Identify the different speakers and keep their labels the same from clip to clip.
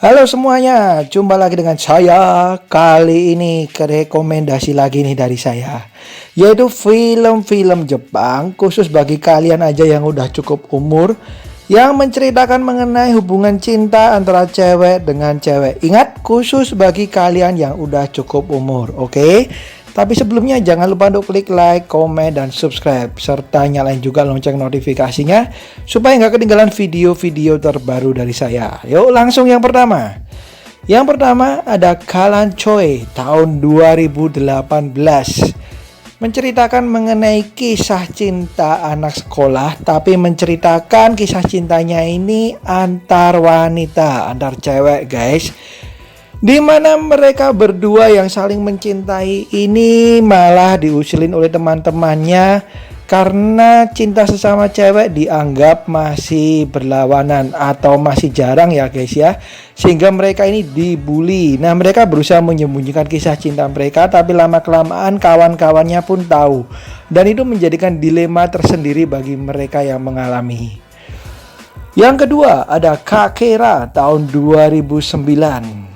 Speaker 1: Halo semuanya, jumpa lagi dengan saya. Kali ini rekomendasi lagi nih dari saya, yaitu film-film Jepang khusus bagi kalian aja yang udah cukup umur, yang menceritakan mengenai hubungan cinta antara cewek dengan cewek. Ingat, khusus bagi kalian yang udah cukup umur, oke? Tapi sebelumnya jangan lupa untuk klik like, komen, dan subscribe, serta nyalain juga lonceng notifikasinya supaya nggak ketinggalan video-video terbaru dari saya. Yuk langsung yang pertama. Yang pertama ada Kalanchoe tahun 2018. Menceritakan mengenai kisah cinta anak sekolah, tapi menceritakan kisah cintanya ini antar wanita, antar cewek guys. Di mana mereka berdua yang saling mencintai ini malah diusilin oleh teman-temannya karena cinta sesama cewek dianggap masih berlawanan atau masih jarang ya guys ya, sehingga mereka ini dibully. Nah, mereka berusaha menyembunyikan kisah cinta mereka, tapi lama-kelamaan kawan-kawannya pun tahu, dan itu menjadikan dilema tersendiri bagi mereka yang mengalami. Yang kedua ada Kakera tahun 2009.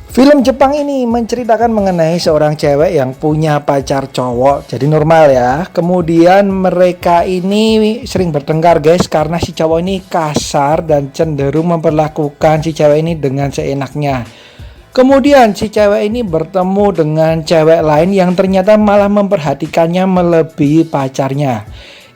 Speaker 1: Film Jepang ini menceritakan mengenai seorang cewek yang punya pacar cowok, jadi normal ya. Kemudian mereka ini sering bertengkar guys, karena si cowok ini kasar dan cenderung memperlakukan si cewek ini dengan seenaknya. Kemudian si cewek ini bertemu dengan cewek lain yang ternyata malah memperhatikannya melebihi pacarnya.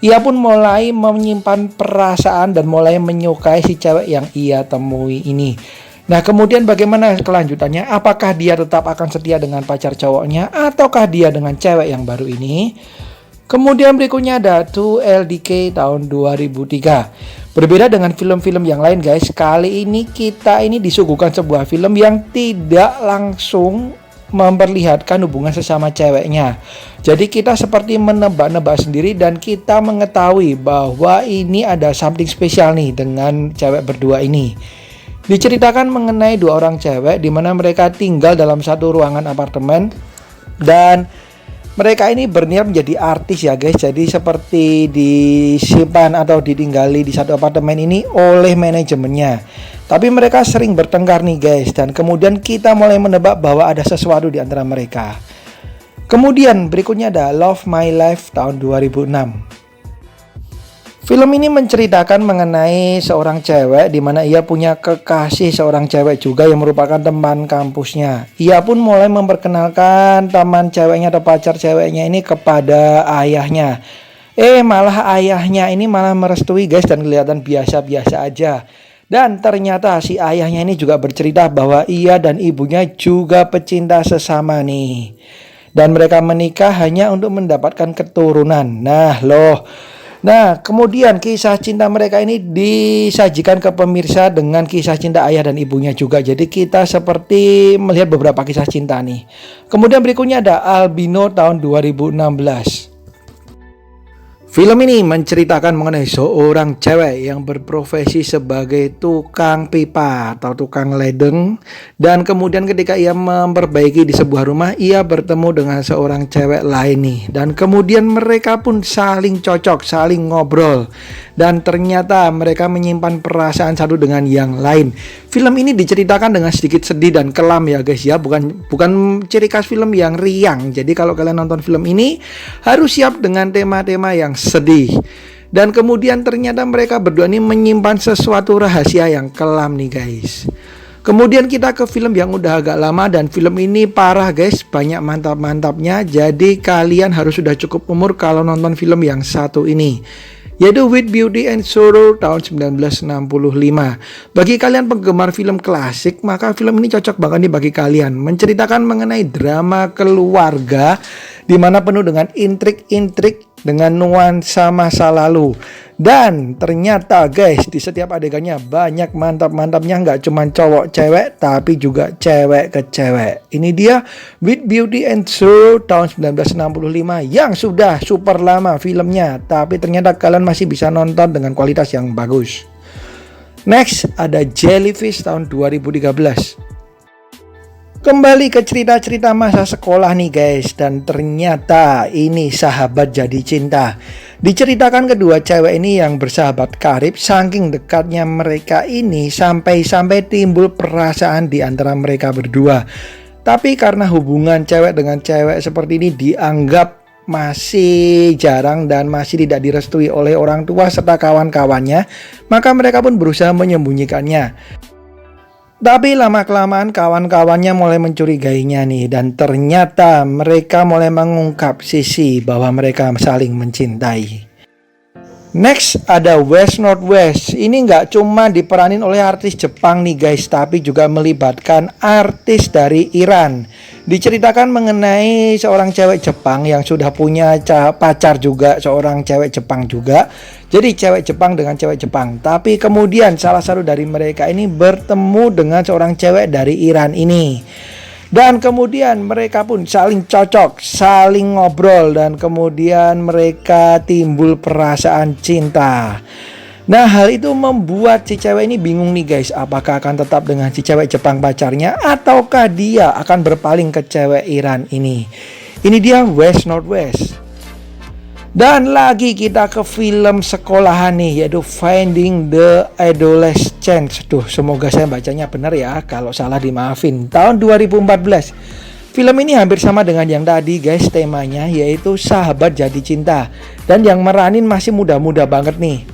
Speaker 1: Ia pun mulai menyimpan perasaan dan mulai menyukai si cewek yang ia temui ini. Nah, kemudian bagaimana kelanjutannya? Apakah dia tetap akan setia dengan pacar cowoknya ataukah dia dengan cewek yang baru ini? Kemudian berikutnya ada 2LDK tahun 2003. Berbeda dengan film-film yang lain guys, kali ini kita ini disuguhkan sebuah film yang tidak langsung memperlihatkan hubungan sesama ceweknya. Jadi kita seperti menebak-nebak sendiri dan kita mengetahui bahwa ini ada something spesial nih dengan cewek berdua ini. Diceritakan mengenai dua orang cewek di mana mereka tinggal dalam satu ruangan apartemen dan mereka ini berniat menjadi artis ya guys. Jadi seperti disimpan atau ditinggali di satu apartemen ini oleh manajemennya. Tapi mereka sering bertengkar nih guys, dan kemudian kita mulai menebak bahwa ada sesuatu di antara mereka. Kemudian berikutnya ada Love My Life tahun 2006. Film ini menceritakan mengenai seorang cewek di mana ia punya kekasih seorang cewek juga yang merupakan teman kampusnya. Ia pun mulai memperkenalkan teman ceweknya atau pacar ceweknya ini kepada ayahnya. Malah ayahnya ini malah merestui guys, dan kelihatan biasa-biasa aja. Dan ternyata si ayahnya ini juga bercerita bahwa ia dan ibunya juga pecinta sesama nih. Dan mereka menikah hanya untuk mendapatkan keturunan. Nah, kemudian kisah cinta mereka ini disajikan ke pemirsa dengan kisah cinta ayah dan ibunya juga. Jadi kita seperti melihat beberapa kisah cinta nih. Kemudian berikutnya ada Albino tahun 2016. Film ini menceritakan mengenai seorang cewek yang berprofesi sebagai tukang pipa atau tukang ledeng. Dan kemudian ketika ia memperbaiki di sebuah rumah, ia bertemu dengan seorang cewek lain nih. Dan kemudian mereka pun saling cocok, saling ngobrol. Dan ternyata mereka menyimpan perasaan satu dengan yang lain. Film ini diceritakan dengan sedikit sedih dan kelam ya guys ya. Bukan ciri khas film yang riang. Jadi kalau kalian nonton film ini harus siap dengan tema-tema yang sedih. Dan kemudian ternyata mereka berdua ini menyimpan sesuatu rahasia yang kelam nih guys. Kemudian kita ke film yang udah agak lama, dan film ini parah guys, banyak mantap-mantapnya. Jadi kalian harus sudah cukup umur kalau nonton film yang satu ini, yaitu With Beauty and Sorrow tahun 1965. Bagi kalian penggemar film klasik, maka film ini cocok banget nih bagi kalian. Menceritakan mengenai drama keluarga di mana penuh dengan intrik-intrik dengan nuansa masa lalu. Dan ternyata guys, di setiap adegannya banyak mantap-mantapnya, nggak cuma cowok cewek tapi juga cewek ke cewek. Ini dia With Beauty and Sorrow tahun 1965 yang sudah super lama filmnya, tapi ternyata kalian masih bisa nonton dengan kualitas yang bagus. Next ada Jellyfish tahun 2013. Kembali ke cerita-cerita masa sekolah nih guys. Dan ternyata ini sahabat jadi cinta. Diceritakan kedua cewek ini yang bersahabat karib, saking dekatnya mereka ini sampai-sampai timbul perasaan di antara mereka berdua. Tapi karena hubungan cewek dengan cewek seperti ini dianggap masih jarang dan masih tidak direstui oleh orang tua serta kawan-kawannya, maka mereka pun berusaha menyembunyikannya. Tapi lama-kelamaan kawan-kawannya mulai mencurigainya nih, dan ternyata mereka mulai mengungkap sisi bahwa mereka saling mencintai. Next ada West Northwest. Ini nggak cuma diperanin oleh artis Jepang nih guys, tapi juga melibatkan artis dari Iran. Diceritakan mengenai seorang cewek Jepang yang sudah punya pacar juga, seorang cewek Jepang juga. Jadi cewek Jepang dengan cewek Jepang. Tapi kemudian salah satu dari mereka ini bertemu dengan seorang cewek dari Iran ini. Dan kemudian mereka pun saling cocok, saling ngobrol, dan kemudian mereka timbul perasaan cinta. Nah, hal itu membuat si cewek ini bingung nih guys, apakah akan tetap dengan si cewek Jepang pacarnya ataukah dia akan berpaling ke cewek Iran ini. Ini dia West Northwest. Dan lagi kita ke film sekolahan nih, yaitu Finding the Adolescence. Duh, semoga saya bacanya benar ya, kalau salah dimaafin. Tahun 2014. Film ini hampir sama dengan yang tadi guys, temanya yaitu sahabat jadi cinta. Dan yang meranin masih muda-muda banget nih.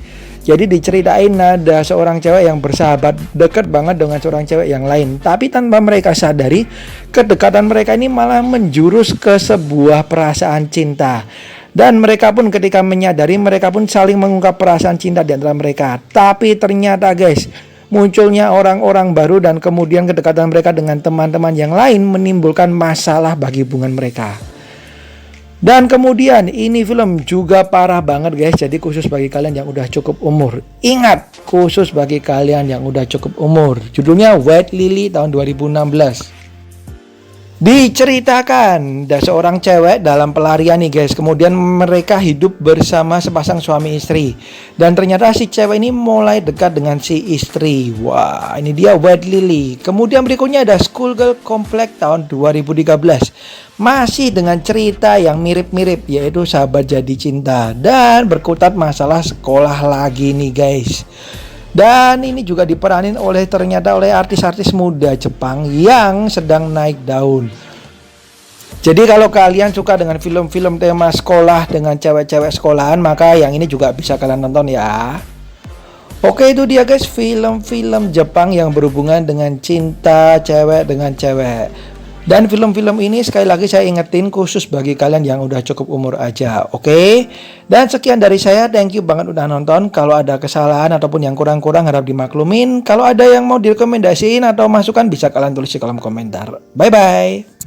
Speaker 1: Jadi diceritain ada seorang cewek yang bersahabat dekat banget dengan seorang cewek yang lain. Tapi tanpa mereka sadari, kedekatan mereka ini malah menjurus ke sebuah perasaan cinta. Dan mereka pun ketika menyadari, mereka pun saling mengungkap perasaan cinta di antara mereka. Tapi ternyata guys, munculnya orang-orang baru dan kemudian kedekatan mereka dengan teman-teman yang lain menimbulkan masalah bagi hubungan mereka. Dan kemudian ini film juga parah banget guys. Jadi khusus bagi kalian yang udah cukup umur. Ingat, khusus bagi kalian yang udah cukup umur. Judulnya White Lily tahun 2016. Diceritakan ada seorang cewek dalam pelarian nih guys. Kemudian mereka hidup bersama sepasang suami istri. Dan ternyata si cewek ini mulai dekat dengan si istri. Wah, ini dia White Lily. Kemudian berikutnya ada Schoolgirl Complex tahun 2013. Masih dengan cerita yang mirip-mirip, yaitu sahabat jadi cinta. Dan berkutat masalah sekolah lagi nih guys. Dan ini juga diperanin ternyata oleh artis-artis muda Jepang yang sedang naik daun. Jadi kalau kalian suka dengan film-film tema sekolah dengan cewek-cewek sekolahan, maka yang ini juga bisa kalian tonton ya. Oke, itu dia guys, film-film Jepang yang berhubungan dengan cinta cewek dengan cewek. Dan film-film ini sekali lagi saya ingetin khusus bagi kalian yang udah cukup umur aja, oke? Dan sekian dari saya, thank you banget udah nonton. Kalau ada kesalahan ataupun yang kurang-kurang harap dimaklumin. Kalau ada yang mau direkomendasiin atau masukan bisa kalian tulis di kolom komentar. Bye-bye.